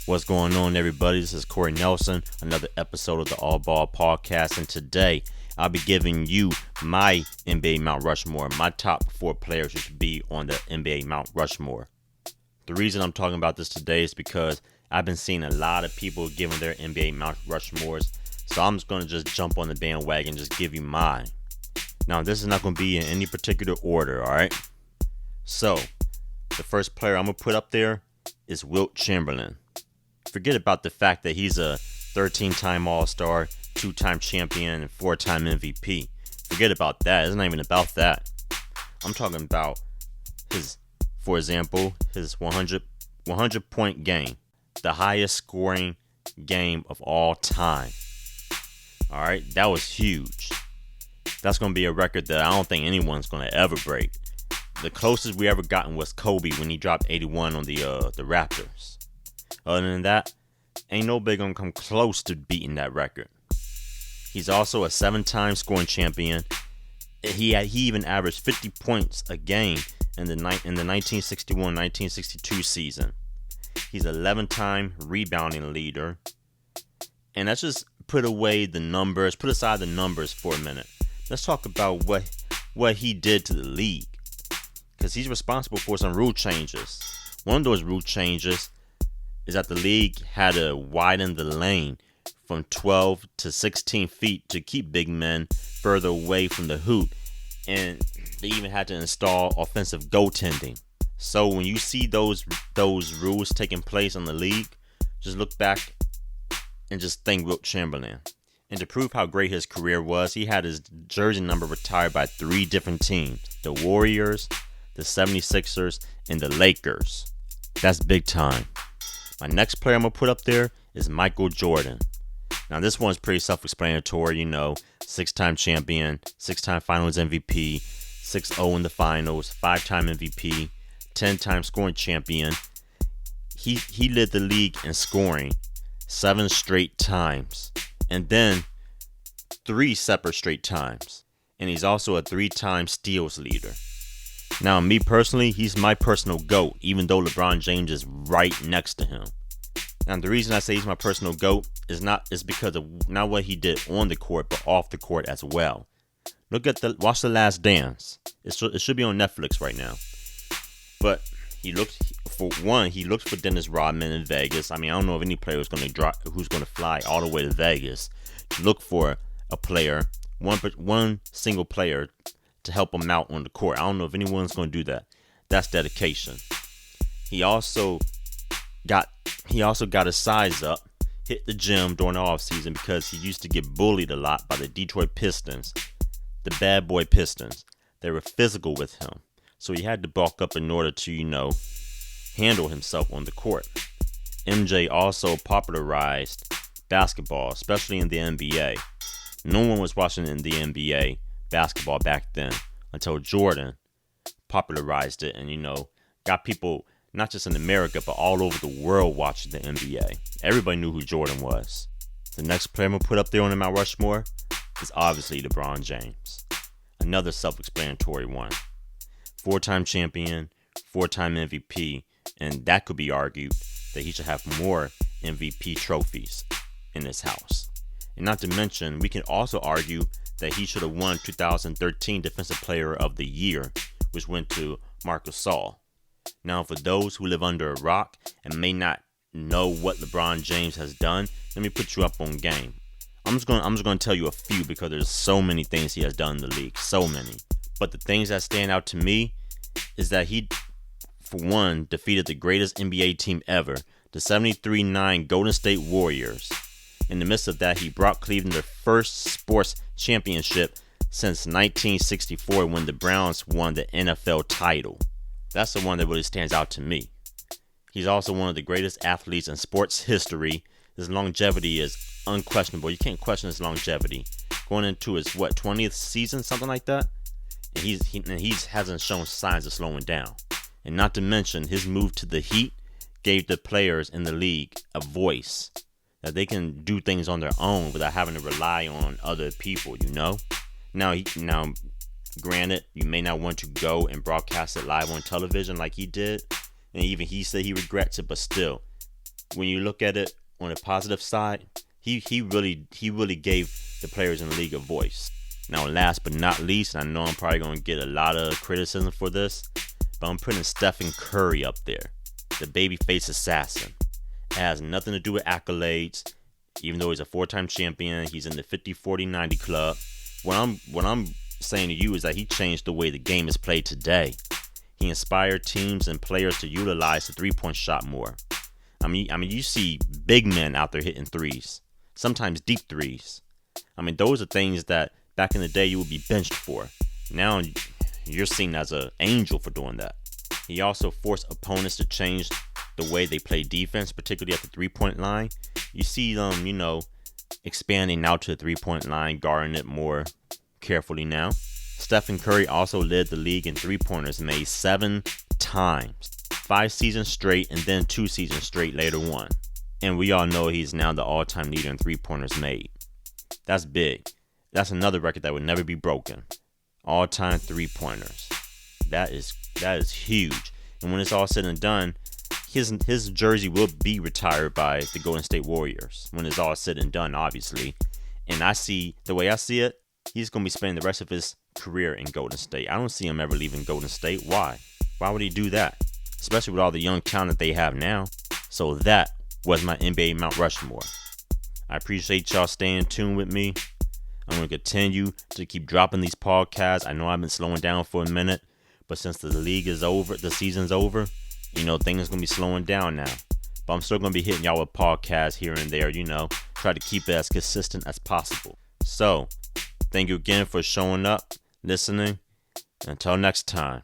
What's going on, everybody? This is Corey Nelson, another episode of the AllBall podcast, and today I'll be giving you my NBA Mount Rushmore, my top 4 players who should be on the NBA Mount Rushmore. The reason I'm talking about this today is because I've been seeing a lot of people giving their NBA Mount Rushmores, so I'm just going to just jump on the bandwagon and just give you mine. Now, this is not going to be in any particular order, alright? So, the first player I'm going to put up there is Wilt Chamberlain. Forget about the fact that he's a 13-time All-Star, 2-time champion, and 4-time MVP. Forget about that. It's not even about that. I'm talking about for example, his 100-point game. The highest scoring game of all time. Alright, that was huge. That's going to be a record that I don't think anyone's going to ever break. The closest we ever gotten was Kobe when he dropped 81 on the Raptors. Other than that, ain't nobody gonna come close to beating that record. He's also a 7-time scoring champion. He even averaged 50 points a game in the 1961-1962 season. He's an 11-time rebounding leader. And let's just put aside the numbers for a minute. Let's talk about what he did to the league. Because he's responsible for some rule changes. One of those rule changes is that the league had to widen the lane from 12 to 16 feet to keep big men further away from the hoop. And they even had to install offensive goaltending. So when you see those rules taking place in the league, just look back and just think Wilt Chamberlain. And to prove how great his career was, he had his jersey number retired by 3 different teams. The Warriors, the 76ers, and the Lakers. That's big time. My next player I'm going to put up there is Michael Jordan. Now, this one's pretty self-explanatory, 6-time champion, 6-time finals MVP, 6-0 in the finals, 5-time MVP, 10-time scoring champion. He led the league in scoring 7 straight times, and then 3 separate straight times. And he's also a 3-time steals leader. Now, me personally, he's my personal GOAT, even though LeBron James is right next to him. Now, the reason I say he's my personal GOAT is because of not what he did on the court, but off the court as well. Watch The Last Dance. It should be on Netflix right now. But he looked for Dennis Rodman in Vegas. I don't know if any player who's going to fly all the way to Vegas to look for a player, one single player, to help him out on the court. I don't know if anyone's going to do that. That's dedication. He also got his size up, hit the gym during the offseason because he used to get bullied a lot by the Detroit Pistons, the bad boy Pistons. They were physical with him. So he had to bulk up in order to, handle himself on the court. MJ also popularized basketball, especially in the NBA. No one was watching in the NBA basketball back then until Jordan popularized it and got people not just in America but all over the world watching the NBA. Everybody knew who Jordan was. The next player I'm gonna put up there on Mount Rushmore is obviously LeBron James. Another self-explanatory one. 4-time champion, 4-time MVP, and that could be argued that he should have more MVP trophies in his house. And not to mention, we can also argue that he should have won 2013 Defensive Player of the Year, which went to Marc Gasol. Now, for those who live under a rock and may not know what LeBron James has done, let me put you up on game. I'm just going to tell you a few because there's so many things he has done in the league, so many. But the things that stand out to me is that he, for one, defeated the greatest NBA team ever, the 73-9 Golden State Warriors. In the midst of that, he brought Cleveland their first sports championship since 1964 when the Browns won the NFL title. That's the one that really stands out to me. He's also one of the greatest athletes in sports history. His longevity is unquestionable. You can't question his longevity. Going into his 20th season, something like that, and he hasn't shown signs of slowing down. And not to mention, his move to the Heat gave the players in the league a voice, that they can do things on their own without having to rely on other people, Now, granted, you may not want to go and broadcast it live on television like he did, and even he said he regrets it, but still, when you look at it on the positive side, he really gave the players in the league a voice. Now, last but not least, I know I'm probably going to get a lot of criticism for this, but I'm putting Stephen Curry up there, the babyface assassin. It has nothing to do with accolades. Even though he's a 4-time champion, he's in the 50-40-90 club. What I'm saying to you is that he changed the way the game is played today. He inspired teams and players to utilize the three-point shot more. I mean, you see big men out there hitting threes, sometimes deep threes. I mean, those are things that back in the day you would be benched for. Now you're seen as an angel for doing that. He also forced opponents to change the way they play defense, particularly at the three-point line. You see them, expanding out to the three-point line, guarding it more carefully now. Stephen Curry also led the league in three-pointers made 7 times. 5 seasons straight and then 2 seasons straight later on. And we all know he's now the all-time leader in three-pointers made. That's big. That's another record that would never be broken. All-time three-pointers. That is huge. And when it's all said and done, his jersey will be retired by the Golden State Warriors when it's all said and done, obviously. And the way I see it, he's going to be spending the rest of his career in Golden State. I don't see him ever leaving Golden State. Why? Why would he do that? Especially with all the young talent they have now. So that was my NBA Mount Rushmore. I appreciate y'all staying tuned with me. I'm going to continue to keep dropping these podcasts. I know I've been slowing down for a minute, but since the league is over, the season's over, things are going to be slowing down now. But I'm still going to be hitting y'all with podcasts here and there, try to keep it as consistent as possible. So, thank you again for showing up, listening. Until next time.